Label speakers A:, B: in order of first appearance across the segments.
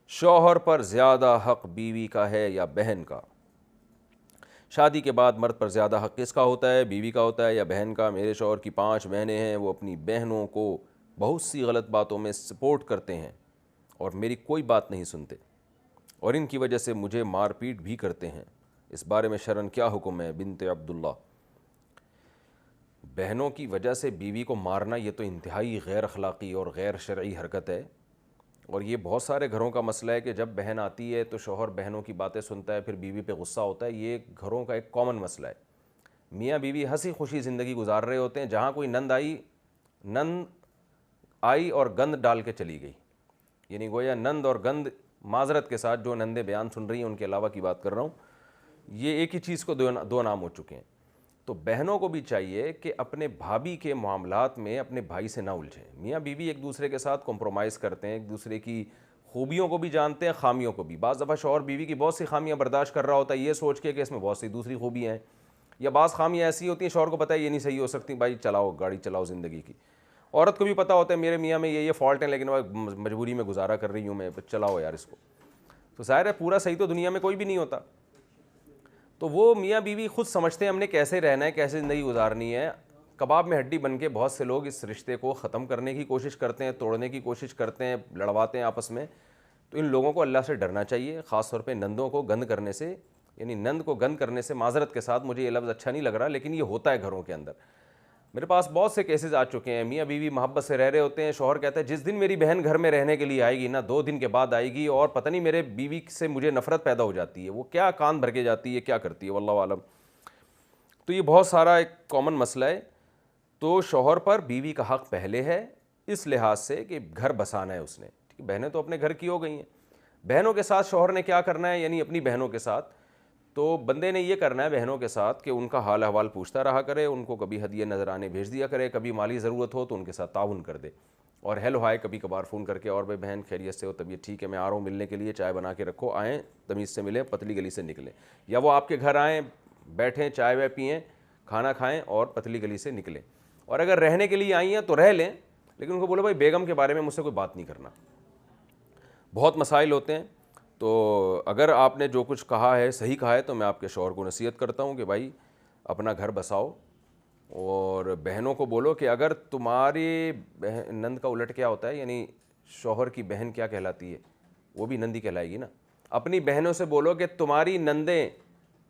A: شوہر پر زیادہ حق بیوی کا ہے یا بہن کا؟ شادی کے بعد مرد پر زیادہ حق کس کا ہوتا ہے، بیوی کا ہوتا ہے یا بہن کا؟ میرے شوہر کی 5 بہنیں ہیں، وہ اپنی بہنوں کو بہت سی غلط باتوں میں سپورٹ کرتے ہیں اور میری کوئی بات نہیں سنتے، اور ان کی وجہ سے مجھے مار پیٹ بھی کرتے ہیں، اس بارے میں شرعاً کیا حکم ہے؟ بنت عبداللہ۔ بہنوں کی وجہ سے بیوی کو مارنا یہ تو انتہائی غیر اخلاقی اور غیر شرعی حرکت ہے، اور یہ بہت سارے گھروں کا مسئلہ ہے کہ جب بہن آتی ہے تو شوہر بہنوں کی باتیں سنتا ہے، پھر بیوی پہ غصہ ہوتا ہے۔ یہ گھروں کا ایک کامن مسئلہ ہے۔ میاں بیوی ہنسی خوشی زندگی گزار رہے ہوتے ہیں، جہاں کوئی نند آئی اور گند ڈال کے چلی گئی، یعنی گویا نند اور گند، معذرت کے ساتھ جو نندیں بیان سن رہی ہیں ان کے علاوہ کی بات کر رہا ہوں، یہ ایک ہی چیز کو دو نام ہو چکے ہیں۔ تو بہنوں کو بھی چاہیے کہ اپنے بھابھی کے معاملات میں اپنے بھائی سے نہ الجھیں۔ میاں بیوی ایک دوسرے کے ساتھ کمپرومائز کرتے ہیں، ایک دوسرے کی خوبیوں کو بھی جانتے ہیں، خامیوں کو بھی۔ بعض دفعہ شوہر بیوی کی بہت سی خامیاں برداشت کر رہا ہوتا ہے یہ سوچ کے کہ اس میں بہت سی دوسری خوبیاں ہیں، یا بعض خامیاں ایسی ہوتی ہیں شوہر کو پتہ ہے یہ نہیں صحیح ہو سکتی، بھائی چلاؤ گاڑی چلاؤ زندگی کی۔ عورت کو بھی پتہ ہوتا ہے میرے میاں میں یہ فالٹ ہیں، لیکن میں مجبوری میں گزارا کر رہی ہوں، میں چلاؤ یار اس کو۔ تو ظاہر ہے پورا صحیح تو دنیا میں کوئی بھی نہیں ہوتا، تو وہ میاں بیوی خود سمجھتے ہیں ہم نے کیسے رہنا ہے، کیسے زندگی گزارنی ہے۔ کباب میں ہڈی بن کے بہت سے لوگ اس رشتے کو ختم کرنے کی کوشش کرتے ہیں، توڑنے کی کوشش کرتے ہیں، لڑواتے ہیں آپس میں۔ تو ان لوگوں کو اللہ سے ڈرنا چاہیے، خاص طور پہ نندوں کو گند کرنے سے، یعنی نند کو گند کرنے سے، معذرت کے ساتھ مجھے یہ لفظ اچھا نہیں لگ رہا لیکن یہ ہوتا ہے گھروں کے اندر۔ میرے پاس بہت سے کیسز آ چکے ہیں، میاں بیوی محبت سے رہ رہے ہوتے ہیں، شوہر کہتا ہے جس دن میری بہن گھر میں رہنے کے لیے آئے گی نا، 2 دن کے بعد آئے گی، اور پتہ نہیں میرے بیوی سے مجھے نفرت پیدا ہو جاتی ہے، وہ کیا کان بھر کے جاتی ہے، کیا کرتی ہے، واللہ عالم۔ تو یہ بہت سارا ایک کامن مسئلہ ہے۔ تو شوہر پر بیوی کا حق پہلے ہے، اس لحاظ سے کہ گھر بسانا ہے اس نے، ٹھیک ہے، بہنیں تو اپنے گھر کی ہو گئی ہیں۔ بہنوں کے ساتھ شوہر نے کیا کرنا ہے، یعنی اپنی بہنوں کے ساتھ تو بندے نے یہ کرنا ہے بہنوں کے ساتھ کہ ان کا حال احوال پوچھتا رہا کرے، ان کو کبھی ہدیے نذرانے بھیج دیا کرے، کبھی مالی ضرورت ہو تو ان کے ساتھ تعاون کر دے، اور ہیلو ہائے کبھی کبھار فون کر کے، اور بھائی بہن خیریت سے ہو، طبیعت ٹھیک ہے، میں آ رہا ہوں ملنے کے لیے، چائے بنا کے رکھو، آئیں تمیز سے ملیں، پتلی گلی سے نکلیں، یا وہ آپ کے گھر آئیں، بیٹھیں، چائے وائے پئیں، کھانا کھائیں اور پتلی گلی سے نکلیں۔ اور اگر رہنے کے لیے آئی ہیں تو رہ لیں، لیکن ان کو بولو بھائی بیگم کے بارے میں مجھ سے کوئی بات نہیں کرنا۔ بہت مسائل ہوتے ہیں، تو اگر آپ نے جو کچھ کہا ہے صحیح کہا ہے تو میں آپ کے شوہر کو نصیحت کرتا ہوں کہ بھائی اپنا گھر بساؤ، اور بہنوں کو بولو کہ اگر تمہاری نند کا الٹ کیا ہوتا ہے، یعنی شوہر کی بہن کیا کہلاتی ہے، وہ بھی نندی کہلائے گی نا۔ اپنی بہنوں سے بولو کہ تمہاری نندیں،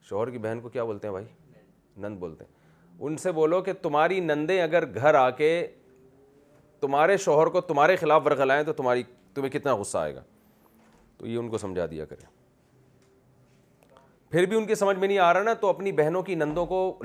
A: شوہر کی بہن کو کیا بولتے ہیں بھائی، نند بولتے ہیں، ان سے بولو کہ تمہاری نندیں اگر گھر آ کے تمہارے شوہر کو تمہارے خلاف ورغلائیں تو تمہیں کتنا غصہ آئے گا۔ تو یہ ان کو سمجھا دیا کرے۔ پھر بھی ان کی سمجھ میں نہیں آ رہا نا، تو اپنی بہنوں کی نندوں کو